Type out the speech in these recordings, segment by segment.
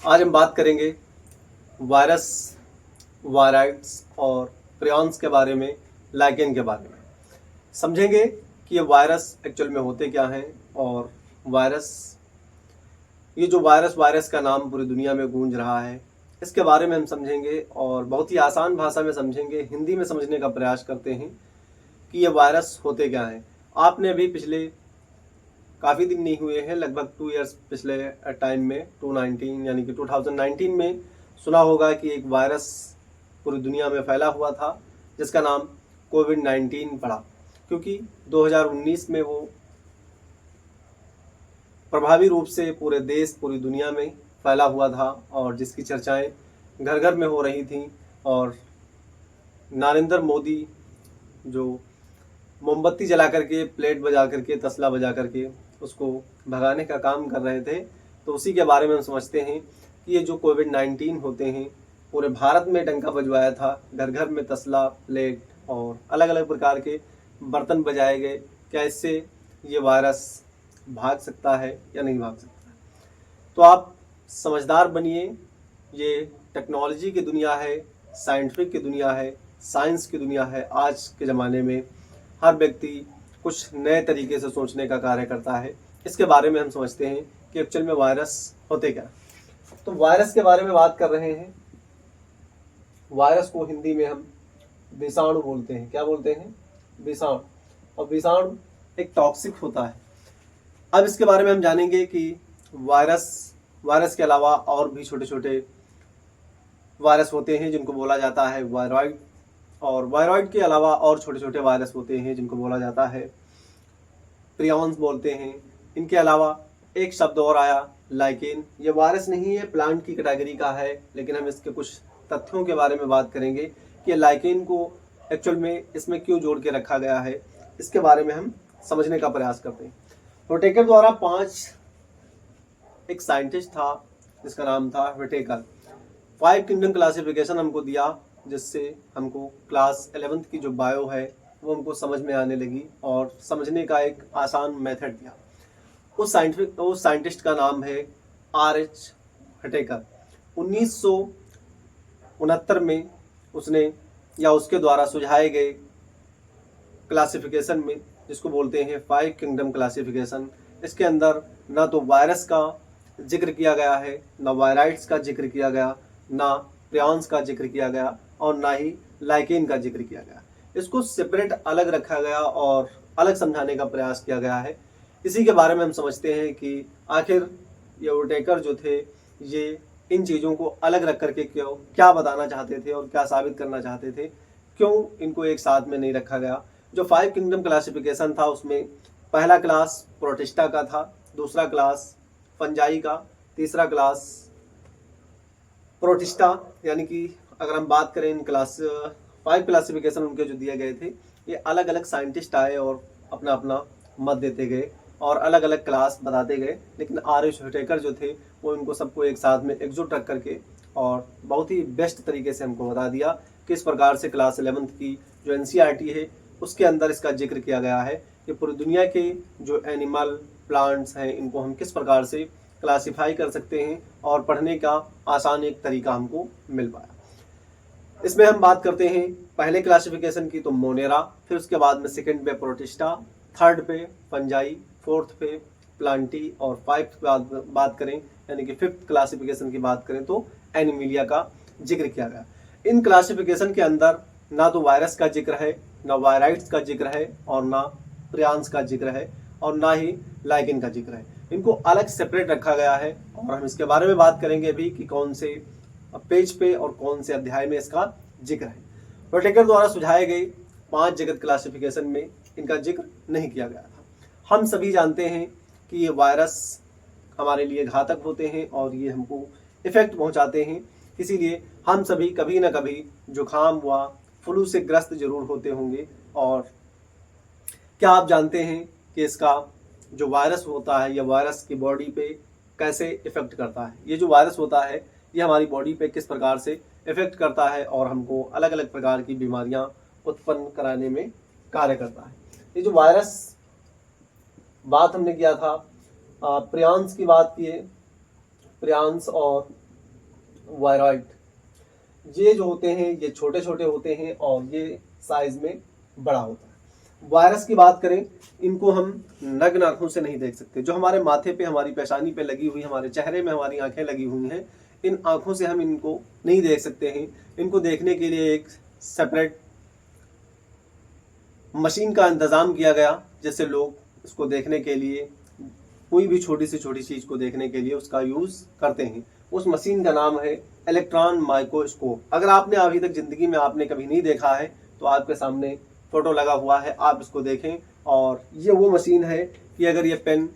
आज हम बात करेंगे वायरस, वायराइड्स और प्रियॉन्स के बारे में, लाइकेन के बारे में। समझेंगे कि ये वायरस एक्चुअल में होते क्या हैं और ये जो वायरस का नाम पूरी दुनिया में गूंज रहा है, इसके बारे में हम समझेंगे और बहुत ही आसान भाषा में समझेंगे, हिंदी में समझने का प्रयास करते हैं कि ये वायरस होते क्या हैं। आपने अभी पिछले काफ़ी दिन नहीं हुए हैं, लगभग 2 इयर्स पिछले टाइम में 2019 यानी कि 2019 में सुना होगा कि एक वायरस पूरी दुनिया में फैला हुआ था जिसका नाम कोविड-19 पड़ा, क्योंकि 2019 में वो प्रभावी रूप से पूरे देश, पूरी दुनिया में फैला हुआ था और जिसकी चर्चाएं घर घर में हो रही थीं। और नरेंद्र मोदी जो मोमबत्ती जला करके, प्लेट बजा करके, तसला बजा करके उसको भगाने का काम कर रहे थे, तो उसी के बारे में हम समझते हैं कि ये जो कोविड-19 होते हैं, पूरे भारत में डंका बजवाया था, घर घर में तसला, प्लेट और अलग अलग प्रकार के बर्तन बजाए गए। क्या इससे ये वायरस भाग सकता है या नहीं भाग सकता? तो आप समझदार बनिए। ये टेक्नोलॉजी की दुनिया है, साइंटिफिक की दुनिया है, साइंस की दुनिया है। आज के ज़माने में हर व्यक्ति कुछ नए तरीके से सोचने का कार्य करता है। इसके बारे में हम समझते हैं कि एक्चुअल में वायरस होते क्या। तो वायरस के बारे में बात कर रहे हैं। वायरस को हिंदी में हम विषाणु बोलते हैं। क्या बोलते हैं? विषाणु। और विषाणु एक टॉक्सिक होता है। अब इसके बारे में हम जानेंगे कि वायरस के अलावा और भी छोटे छोटे वायरस होते हैं जिनको बोला जाता है वायरॉइड, और वायरॉइड के अलावा और छोटे छोटे वायरस होते हैं जिनको बोला जाता है प्रियॉन्स बोलते हैं। इनके अलावा एक शब्द और आया, लाइकेन। ये वायरस नहीं है, प्लांट की कैटेगरी का है, लेकिन हम इसके कुछ तथ्यों के बारे में बात करेंगे कि लाइकेन को एक्चुअल में इसमें क्यों जोड़ के रखा गया है। इसके बारे में हम समझने का प्रयास करते हैं। व्हिटेकर द्वारा एक साइंटिस्ट था जिसका नाम था व्हिटेकर। 5 किंगडम क्लासिफिकेशन हमको दिया, जिससे हमको क्लास 11th की जो बायो है वो हमको समझ में आने लगी और समझने का एक आसान मेथड दिया। उस साइंटिस्ट का नाम है R.H. व्हिटेकर। 1969 में उसने या उसके द्वारा सुझाए गए क्लासिफिकेशन में, जिसको बोलते हैं 5 किंगडम क्लासिफिकेशन, इसके अंदर ना तो वायरस का जिक्र किया गया है, ना वायराइड्स का जिक्र किया गया, ना प्रियॉन्स का जिक्र किया गया और ना ही लाइकेन का जिक्र किया गया। इसको सेपरेट अलग रखा गया और अलग समझाने का प्रयास किया गया है। इसी के बारे में हम समझते हैं कि आखिर ये व्हिटेकर जो थे, ये इन चीज़ों को अलग रख करके क्या बताना चाहते थे और क्या साबित करना चाहते थे, क्यों इनको एक साथ में नहीं रखा गया। जो 5 किंगडम क्लासिफिकेशन था उसमें पहला क्लास प्रोटिस्टा का था, दूसरा क्लास फंजाई का, तीसरा क्लास प्रोटिस्टा। यानी कि अगर हम बात करें इन 5 क्लासिफिकेशन उनके जो दिए गए थे, ये अलग अलग साइंटिस्ट आए और अपना अपना मत देते गए और अलग अलग क्लास बताते गए, लेकिन R.H. व्हिटेकर जो थे वो इनको सबको एक साथ में एकजुट रख करके और बहुत ही बेस्ट तरीके से हमको बता दिया किस प्रकार से क्लास 11th की जो NCERT है उसके अंदर इसका जिक्र किया गया है कि पूरी दुनिया के जो एनिमल, प्लांट्स हैं, इनको हम किस प्रकार से क्लासिफाई कर सकते हैं और पढ़ने का आसान एक तरीका हमको मिल पाया। इसमें हम बात करते हैं पहले क्लासिफिकेशन की, तो मोनेरा, फिर उसके बाद में सेकंड पे प्रोटिस्टा, थर्ड पे फंजाई, फोर्थ पे प्लांटी और 5th बात करें यानी कि 5th क्लासिफिकेशन की बात करें तो एनिमिलिया का जिक्र किया गया। इन क्लासिफिकेशन के अंदर ना तो वायरस का जिक्र है, ना वायराइड्स का जिक्र है और ना प्रियॉन्स का जिक्र है और ना ही लाइकेन का जिक्र है। इनको अलग सेपरेट रखा गया है और हम इसके बारे में बात करेंगे अभी कि कौन से पेज पे और कौन से अध्याय में इसका जिक्र है। व्हिटेकर द्वारा सुझाए गए 5 जगत क्लासिफिकेशन में इनका जिक्र नहीं किया गया था। हम सभी जानते हैं कि ये वायरस हमारे लिए घातक होते हैं और ये हमको इफेक्ट पहुंचाते हैं, इसीलिए हम सभी कभी ना कभी जुकाम व फ्लू से ग्रस्त जरूर होते होंगे। और क्या आप जानते हैं कि इसका जो वायरस होता है, यह वायरस की बॉडी पे कैसे इफेक्ट करता है? ये जो वायरस होता है ये हमारी बॉडी पे किस प्रकार से इफेक्ट करता है और हमको अलग अलग प्रकार की बीमारियां उत्पन्न कराने में कार्य करता है। ये जो वायरस बात हमने किया था, प्रियॉन्स की बात की है, प्रियॉन्स और वायरॉइड। ये जो होते हैं ये छोटे छोटे होते हैं और ये साइज में बड़ा होता है। वायरस की बात करें, इनको हम नग्न आंखों से नहीं देख सकते। जो हमारे माथे पे, हमारी पेशानी पे लगी हुई, हमारे चेहरे में हमारी आंखें लगी हुई हैं, इन आंखों से हम इनको नहीं देख सकते हैं। इनको देखने के लिए एक सेपरेट मशीन का इंतज़ाम किया गया, जिससे लोग इसको देखने के लिए, कोई भी छोटी से छोटी चीज़ को देखने के लिए उसका यूज़ करते हैं। उस मशीन का नाम है इलेक्ट्रॉन माइक्रोस्कोप। अगर आपने अभी तक ज़िंदगी में आपने कभी नहीं देखा है तो आपके सामने फ़ोटो लगा हुआ है, आप इसको देखें। और ये वो मशीन है कि अगर ये पेन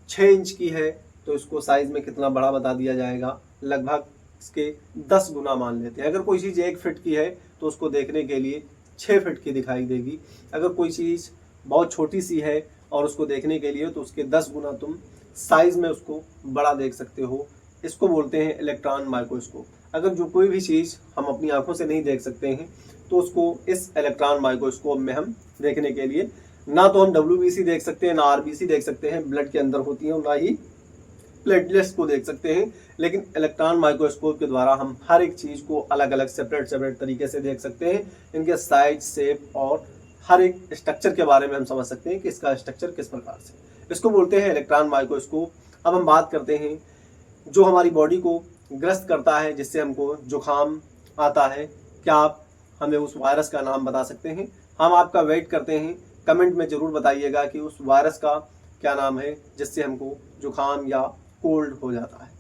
6 इंच की है तो इसको साइज़ में कितना बड़ा बता दिया जाएगा, लगभग इसके 10 गुना मान लेते हैं। अगर कोई चीज़ 1 फीट की है तो उसको देखने के लिए 6 फीट की दिखाई देगी। अगर कोई चीज़ बहुत छोटी सी है और उसको देखने के लिए तो उसके 10 गुना तुम साइज़ में उसको बड़ा देख सकते हो। इसको बोलते हैं इलेक्ट्रॉन माइक्रोस्कोप। अगर जो कोई भी चीज़ हम अपनी आंखों से नहीं देख सकते हैं तो उसको इस इलेक्ट्रॉन माइक्रोस्कोप में हम देखने के लिए, ना तो हम WBC देख सकते हैं, ना RBC देख सकते हैं, ब्लड के अंदर होती है, ना ही प्लेटलेट्स को देख सकते हैं। लेकिन इलेक्ट्रॉन माइक्रोस्कोप के द्वारा हम हर एक चीज़ को अलग अलग सेपरेट तरीके से देख सकते हैं। इनके साइज, शेप और हर एक स्ट्रक्चर के बारे में हम समझ सकते हैं कि इसका स्ट्रक्चर किस प्रकार से। इसको बोलते हैं इलेक्ट्रॉन माइक्रोस्कोप। अब हम बात करते हैं जो हमारी बॉडी को ग्रस्त करता है, जिससे हमको जुकाम आता है। क्या आप हमें उस वायरस का नाम बता सकते हैं? हम आपका वेट करते हैं, कमेंट में ज़रूर बताइएगा कि उस वायरस का क्या नाम है जिससे हमको जुकाम या कोल्ड हो जाता है।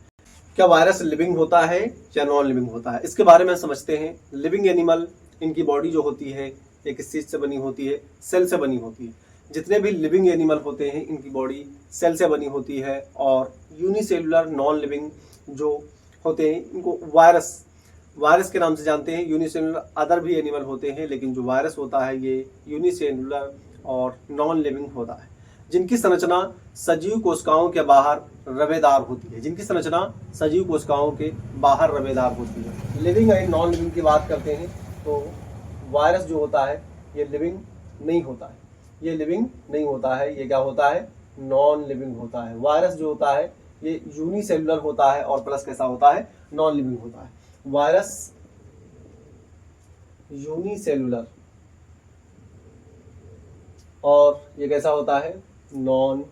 क्या वायरस लिविंग होता है या नॉन लिविंग होता है, इसके बारे में समझते हैं। लिविंग एनिमल, इनकी बॉडी जो होती है एक किस चीज़ से बनी होती है? सेल से बनी होती है। जितने भी लिविंग एनिमल होते हैं इनकी बॉडी सेल से बनी होती है। और यूनिसेलुलर नॉन लिविंग जो होते हैं इनको वायरस के नाम से जानते हैं। यूनिसेलुलर अदर भी एनिमल होते हैं, लेकिन जो वायरस होता है ये यूनिसेलुलर और नॉन लिविंग होता है। जिनकी संरचना सजीव कोशिकाओं के बाहर रवेदार होती है। जिनकी संरचना सजीव कोशिकाओं के बाहर रवेदार होती है। लिविंग एंड नॉन लिविंग की बात करते हैं तो वायरस जो होता है ये लिविंग नहीं होता है। ये लिविंग नहीं होता है, ये क्या होता है? नॉन लिविंग होता है। वायरस जो होता है ये यूनिसेलुलर होता है और प्लस कैसा होता है? नॉन लिविंग होता है। वायरस यूनिसेलुलर और ये कैसा होता है? नॉन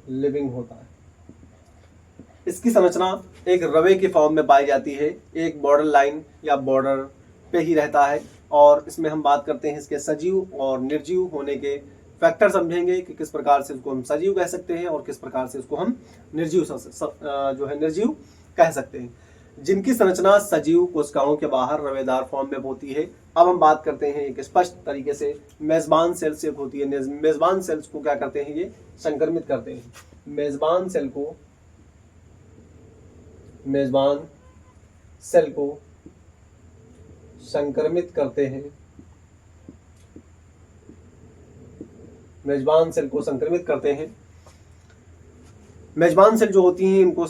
लिविंग होता है। इसकी संरचना एक रवे के फॉर्म में पाई जाती है, एक बॉर्डर लाइन या बॉर्डर पे ही रहता है। और इसमें हम बात करते हैं इसके सजीव और निर्जीव होने के फैक्टर समझेंगे कि किस प्रकार से इसको हम सजीव कह सकते हैं और किस प्रकार से इसको हम निर्जीव निर्जीव कह सकते हैं। जिनकी संरचना सजीव कोशिकाओं के बाहर रवेदार फॉर्म में होती है। अब हम बात करते हैं एक स्पष्ट तरीके से मेजबान सेल से होती है। मेजबान सेल्स को क्या करते हैं? ये संक्रमित करते हैं। मेजबान सेल को संक्रमित करते हैं। मेजबान सेल को संक्रमित करते हैं। मेजबान सेल जो होती हैं इनको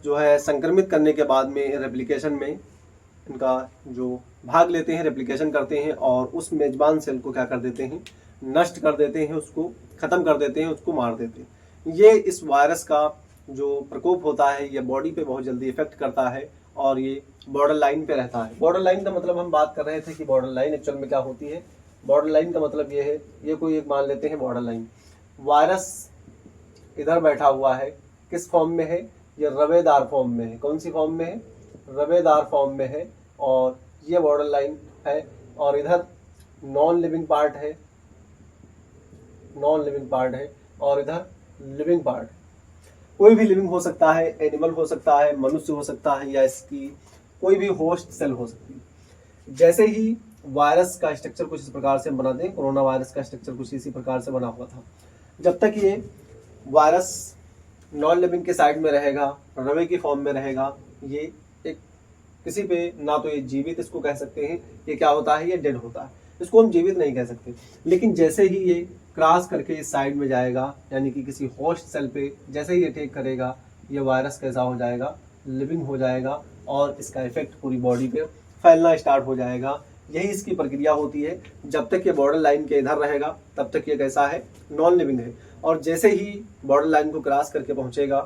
जो है संक्रमित करने के बाद में रेप्लिकेशन में इनका जो भाग लेते हैं, रेप्लिकेशन करते हैं और उस मेजबान सेल को क्या कर देते हैं? नष्ट कर देते हैं, उसको ख़त्म कर देते हैं, उसको मार देते हैं। ये इस वायरस का जो प्रकोप होता है ये बॉडी पे बहुत जल्दी इफेक्ट करता है और ये बॉर्डर लाइन पे रहता है। बॉर्डर लाइन का मतलब हम बात कर रहे थे कि बॉर्डर लाइन एक्चुअल में क्या होती है। बॉर्डर लाइन का मतलब ये है, ये कोई एक मान लेते हैं बॉर्डर लाइन। वायरस इधर बैठा हुआ है, किस फॉर्म में है? ये रवेदार फॉर्म में है। कौन सी फॉर्म में है? रवेदार फॉर्म में है। और ये बॉर्डर लाइन है और इधर नॉन लिविंग पार्ट है और इधर लिविंग पार्ट है। कोई भी लिविंग हो सकता है, एनिमल हो सकता है, मनुष्य हो सकता है या इसकी कोई भी होस्ट सेल हो सकती है। जैसे ही वायरस का स्ट्रक्चर कुछ इस प्रकार से बना दें, कोरोना वायरस का स्ट्रक्चर कुछ इसी प्रकार से बना हुआ था। जब तक ये वायरस नॉन लिविंग के साइड में रहेगा, रवे की फॉर्म में रहेगा, ये एक किसी पे ना तो ये जीवित इसको कह सकते हैं, ये क्या होता है? ये डेड होता है, इसको हम जीवित नहीं कह सकते। लेकिन जैसे ही ये क्रॉस करके इस साइड में जाएगा, यानी कि किसी होस्ट सेल पे जैसे ही ये अटैक करेगा, ये वायरस कैसा हो जाएगा? लिविंग हो जाएगा और इसका इफेक्ट पूरी बॉडी पे फैलना स्टार्ट हो जाएगा। यही इसकी प्रक्रिया होती है। जब तक ये बॉर्डर लाइन के इधर रहेगा तब तक ये कैसा है? नॉन लिविंग है। और जैसे ही बॉर्डर लाइन को क्रॉस करके पहुंचेगा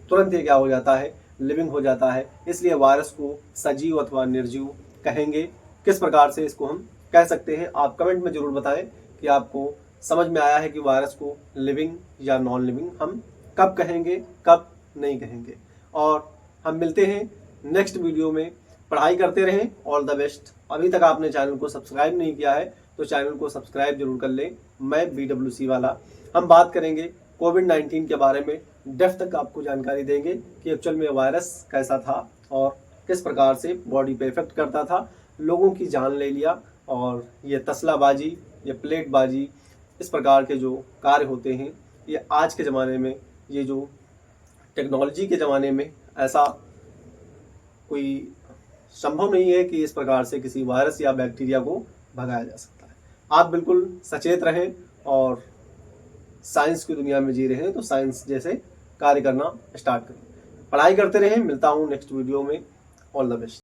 तुरंत ये क्या हो जाता है? लिविंग हो जाता है, इसलिए वायरस को सजीव अथवा निर्जीव कहेंगे। किस प्रकार से इसको हम कह सकते हैं, आप कमेंट में जरूर बताएं कि आपको समझ में आया है कि वायरस को लिविंग या नॉन लिविंग हम कब कहेंगे, कब नहीं कहेंगे। और हम मिलते हैं नेक्स्ट वीडियो में। पढ़ाई करते रहें, ऑल द बेस्ट। अभी तक आपने चैनल को सब्सक्राइब नहीं किया है तो चैनल को सब्सक्राइब जरूर कर लें। मैं BWC वाला। हम बात करेंगे कोविड-19 के बारे में, डेप्थ तक आपको जानकारी देंगे कि एक्चुअल में वायरस कैसा था और किस प्रकार से बॉडी पे इफेक्ट करता था, लोगों की जान ले लिया। और ये तसलाबाजी, ये प्लेटबाजी, इस प्रकार के जो कार्य होते हैं, ये आज के ज़माने में, ये जो टेक्नोलॉजी के ज़माने में ऐसा कोई संभव नहीं है कि इस प्रकार से किसी वायरस या बैक्टीरिया को भगाया जा सकता है। आप बिल्कुल सचेत रहें और साइंस की दुनिया में जी रहे हैं तो साइंस जैसे कार्य करना स्टार्ट करें। पढ़ाई करते रहें। मिलता हूँ नेक्स्ट वीडियो में। All the best.